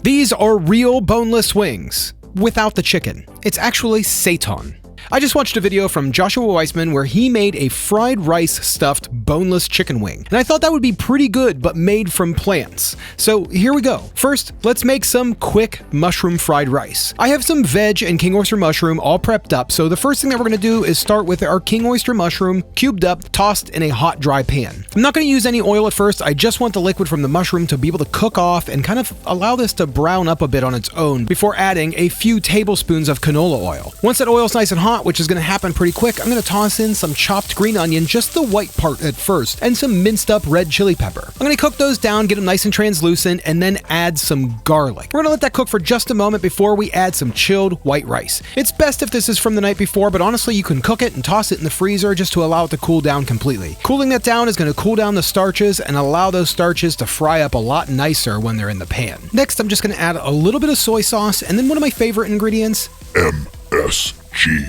These are real boneless wings, without the chicken. It's actually seitan. I just watched a video from Joshua Weissman where he made a fried rice stuffed boneless chicken wing, and I thought that would be pretty good, but made from plants. So here we go. First, let's make some quick mushroom fried rice. I have some veg and king oyster mushroom all prepped up, so the first thing that we're going to do is start with our king oyster mushroom, cubed up, tossed in a hot, dry pan. I'm not going to use any oil at first. I just want the liquid from the mushroom to be able to cook off and kind of allow this to brown up a bit on its own before adding a few tablespoons of canola oil. Once that oil's nice and hot, which is going to happen pretty quick, I'm going to toss in some chopped green onion, just the white part at first, and some minced up red chili pepper. I'm going to cook those down, get them nice and translucent, and then add some garlic. We're going to let that cook for just a moment before we add some chilled white rice. It's best if this is from the night before, but honestly you can cook it and toss it in the freezer just to allow it to cool down completely. Cooling that down is going to cool down the starches and allow those starches to fry up a lot nicer when they're in the pan. Next, I'm just going to add a little bit of soy sauce, and then one of my favorite ingredients, MSG.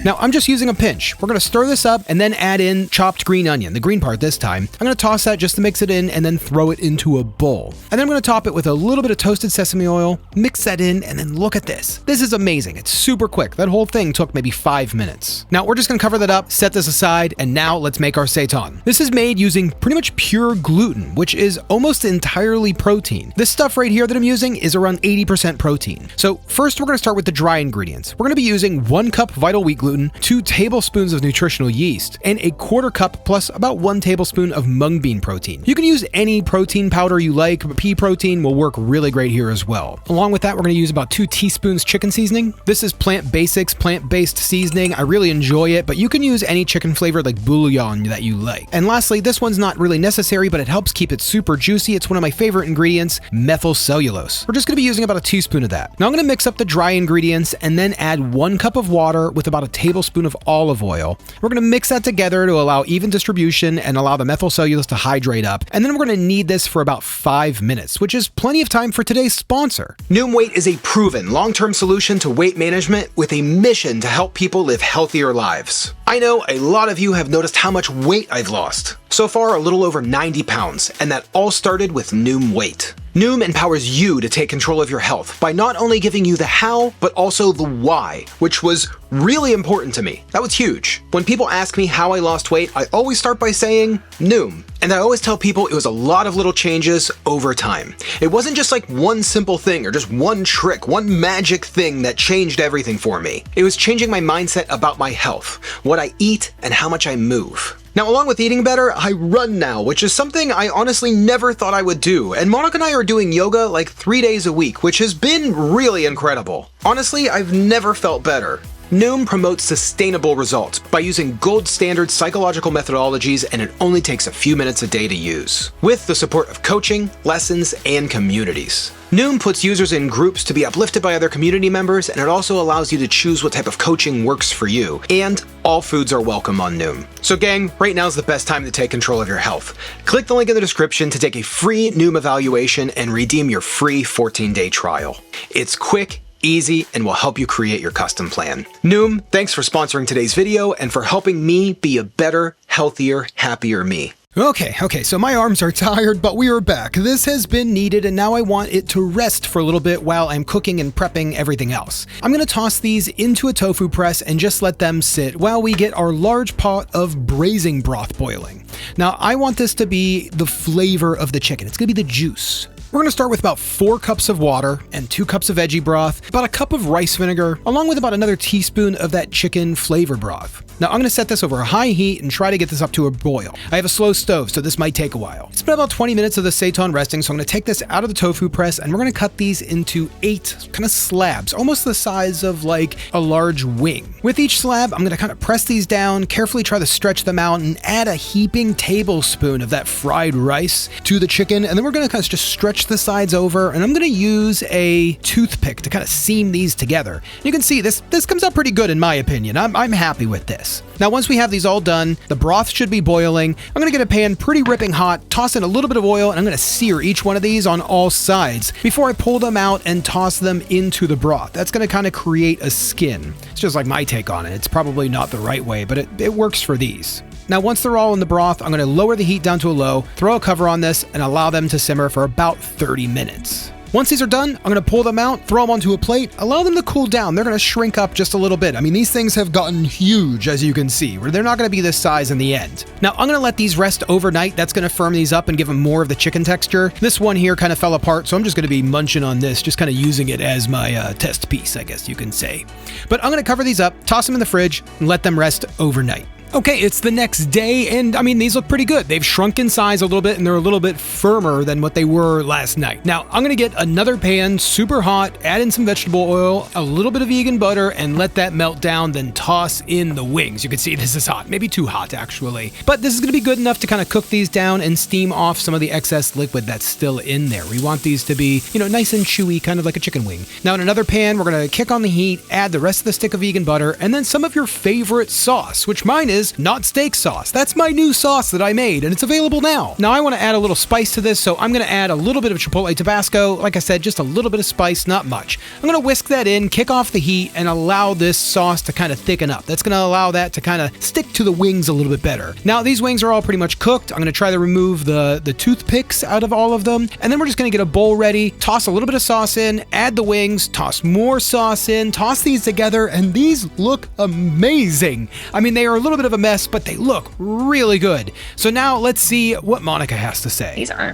Now, I'm just using a pinch. We're going to stir this up and then add in chopped green onion, the green part this time. I'm going to toss that just to mix it in and then throw it into a bowl. And then I'm going to top it with a little bit of toasted sesame oil, mix that in, and then look at this. This is amazing. It's super quick. That whole thing took maybe 5 minutes. Now, we're just going to cover that up, set this aside, and now let's make our seitan. This is made using pretty much pure gluten, which is almost entirely protein. This stuff right here that I'm using is around 80% protein. So first, we're going to start with the dry ingredients. We're going to be using 1 cup vital wheat gluten, 2 tablespoons of nutritional yeast, and a 1/4 cup plus about 1 tablespoon of mung bean protein. You can use any protein powder you like, but pea protein will work really great here as well. Along with that, we're going to use about 2 teaspoons chicken seasoning. This is Plant Basics plant-based seasoning. I really enjoy it, but you can use any chicken flavor like bouillon that you like. And lastly, this one's not really necessary, but it helps keep it super juicy. It's one of my favorite ingredients, methyl cellulose. We're just going to be using about a teaspoon of that. Now I'm going to mix up the dry ingredients and then add 1 cup of water with about a tablespoon of olive oil. We're going to mix that together to allow even distribution and allow the methyl cellulose to hydrate up. And then we're going to knead this for about 5 minutes, which is plenty of time for today's sponsor. Noom Weight is a proven long-term solution to weight management with a mission to help people live healthier lives. I know a lot of you have noticed how much weight I've lost. So far, a little over 90 pounds, and that all started with Noom Weight. Noom empowers you to take control of your health by not only giving you the how, but also the why, which was really important to me. That was huge. When people ask me how I lost weight, I always start by saying Noom. And I always tell people it was a lot of little changes over time. It wasn't just like one simple thing or just one trick, one magic thing that changed everything for me. It was changing my mindset about my health, what I eat, and how much I move. Now, along with eating better, I run now, which is something I honestly never thought I would do. And Monica and I are doing yoga like 3 days a week, which has been really incredible. Honestly, I've never felt better. Noom promotes sustainable results by using gold standard psychological methodologies, and it only takes a few minutes a day to use, with the support of coaching, lessons, and communities. Noom puts users in groups to be uplifted by other community members, and it also allows you to choose what type of coaching works for you. And all foods are welcome on Noom. So gang, right now is the best time to take control of your health. Click the link in the description to take a free Noom evaluation and redeem your free 14-day trial. It's quick, easy, and will help you create your custom plan. Noom, thanks for sponsoring today's video and for helping me be a better, healthier, happier me. Okay, so my arms are tired, but we are back. This has been kneaded, and now I want it to rest for a little bit while I'm cooking and prepping everything else. I'm going to toss these into a tofu press and just let them sit while we get our large pot of braising broth boiling. Now, I want this to be the flavor of the chicken. It's going to be the juice. We're going to start with about 4 cups of water and 2 cups of veggie broth, about a cup of rice vinegar, along with about another teaspoon of that chicken flavor broth. Now I'm going to set this over a high heat and try to get this up to a boil. I have a slow stove, so this might take a while. It's been about 20 minutes of the seitan resting, so I'm going to take this out of the tofu press and we're going to cut these into 8 kind of slabs, almost the size of like a large wing. With each slab, I'm going to kind of press these down, carefully try to stretch them out, and add a heaping tablespoon of that fried rice to the chicken, and then we're going to kind of just stretch the sides over, and I'm going to use a toothpick to kind of seam these together. You can see this comes out pretty good in my opinion. I'm happy with this. Now once we have these all done, the broth should be boiling. I'm going to get a pan pretty ripping hot, toss in a little bit of oil, and I'm going to sear each one of these on all sides before I pull them out and toss them into the broth. That's going to kind of create a skin. It's just like my take on it. It's probably not the right way, but it works for these. Now once they're all in the broth, I'm going to lower the heat down to a low, throw a cover on this, and allow them to simmer for about 30 minutes. Once these are done, I'm going to pull them out, throw them onto a plate, allow them to cool down. They're going to shrink up just a little bit. I mean, these things have gotten huge, as you can see, where they're not going to be this size in the end. Now, I'm going to let these rest overnight. That's going to firm these up and give them more of the chicken texture. This one here kind of fell apart, so I'm just going to be munching on this, just kind of using it as my test piece, I guess you can say. But I'm going to cover these up, toss them in the fridge, and let them rest overnight. Okay, it's the next day, and I mean, these look pretty good. They've shrunk in size a little bit, and they're a little bit firmer than what they were last night. Now, I'm gonna get another pan, super hot, add in some vegetable oil, a little bit of vegan butter, and let that melt down, then toss in the wings. You can see this is hot, maybe too hot, actually. But this is gonna be good enough to kind of cook these down and steam off some of the excess liquid that's still in there. We want these to be, nice and chewy, kind of like a chicken wing. Now, in another pan, we're gonna kick on the heat, add the rest of the stick of vegan butter, and then some of your favorite sauce, which mine is not steak sauce. That's my new sauce that I made, and it's available now. Now, I want to add a little spice to this, so I'm going to add a little bit of Chipotle Tabasco. Like I said, just a little bit of spice, not much. I'm going to whisk that in, kick off the heat, and allow this sauce to kind of thicken up. That's going to allow that to kind of stick to the wings a little bit better. Now, these wings are all pretty much cooked. I'm going to try to remove the toothpicks out of all of them, and then we're just going to get a bowl ready, toss a little bit of sauce in, add the wings, toss more sauce in, toss these together, and these look amazing. I mean, they are a little bit of a mess, but they look really good. So now let's see what Monica has to say. These are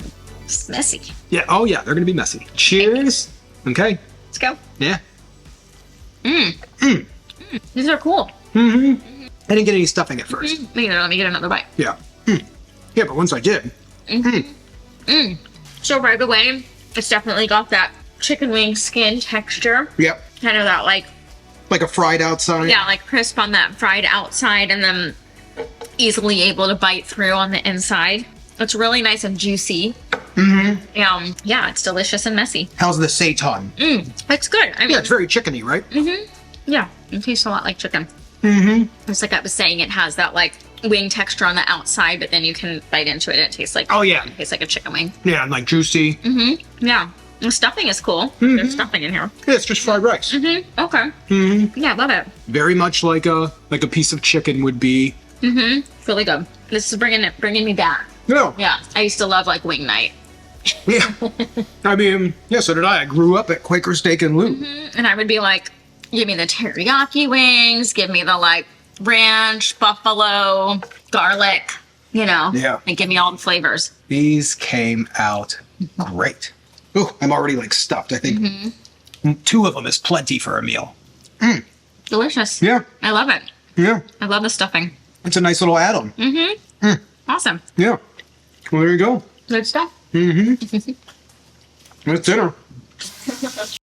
messy. Yeah, oh yeah, they're gonna be messy. Cheers. Okay. Let's go. Yeah. These are cool. I didn't get any stuffing at first. Me neither. Let me get another bite. Yeah. Yeah, but once I did. So right away, it's definitely got that chicken wing skin texture. Yep. Kind of that Like a fried outside. Yeah, like crisp on that fried outside and then easily able to bite through on the inside. It's really nice and juicy. Yeah, it's delicious and messy. How's the Seitan? It's good. I mean, Yeah, it's very chickeny, right? yeah, it tastes a lot like chicken. It's like I was saying, it has that like wing texture on the outside, but then you can bite into it and it tastes like it tastes like a chicken wing. Yeah, and like juicy. Yeah. The stuffing is cool. There's stuffing in here. Yeah, it's just fried rice. Okay. Yeah, love it. Very much like a piece of chicken would be. Really good. This is bringing me back. No. Yeah, I used to love like wing night. Yeah. I mean, yeah, so did I. I grew up at Quaker Steak and Lube. And I would be like, give me the teriyaki wings, give me the like ranch, buffalo, garlic, Yeah. and give me all the flavors. These came out great. Oh, I'm already like stuffed. I think 2 of them is plenty for a meal. Delicious. Yeah. I love it. Yeah. I love the stuffing. It's a nice little add-on. Awesome. Yeah. Well, there you go. Good stuff. That's dinner.